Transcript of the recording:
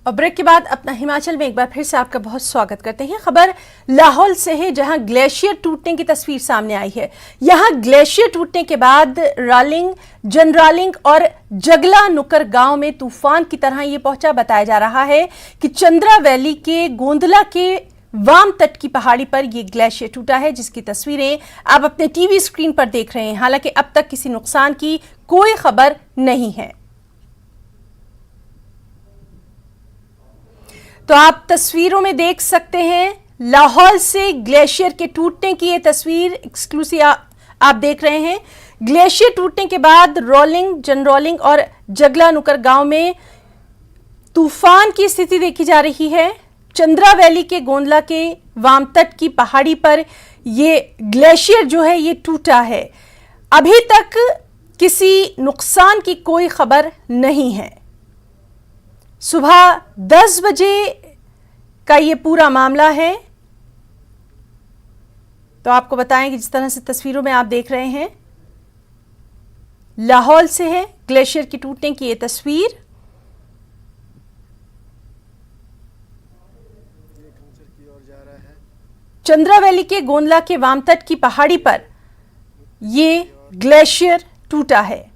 और ब्रेक के बाद अपना हिमाचल में एक बार फिर से आपका बहुत स्वागत करते हैं। खबर लाहौल से है, जहां ग्लेशियर टूटने की तस्वीर सामने आई है। यहां ग्लेशियर टूटने के बाद रालिंग, जनरालिंग और जगला नुकर गांव में तूफान की तरह ये पहुंचा। बताया जा रहा है कि चंद्रा वैली के गोंदला के वाम तट की पहाड़ी पर यह ग्लेशियर टूटा है, जिसकी तस्वीरें आप अपने टीवी स्क्रीन पर देख रहे हैं। हालांकि अब तक किसी नुकसान की कोई खबर नहीं है। तो आप तस्वीरों में देख सकते हैं लाहौल से ग्लेशियर के टूटने की ये तस्वीर एक्सक्लूसिव आप देख रहे हैं। ग्लेशियर टूटने के बाद रोलिंग, जनरोलिंग और जगला नुकर गांव में तूफान की स्थिति देखी जा रही है। चंद्रा वैली के गोंदला के वाम तट की पहाड़ी पर ये ग्लेशियर जो है ये टूटा है। अभी तक किसी नुकसान की कोई खबर नहीं है। सुबह 10 बजे का ये पूरा मामला है। तो आपको बताएं कि जिस तरह से तस्वीरों में आप देख रहे हैं, लाहौल से है ग्लेशियर की टूटने की ये तस्वीर। चंद्रा वैली के गोंदला के वाम तट की पहाड़ी पर ये ग्लेशियर टूटा है।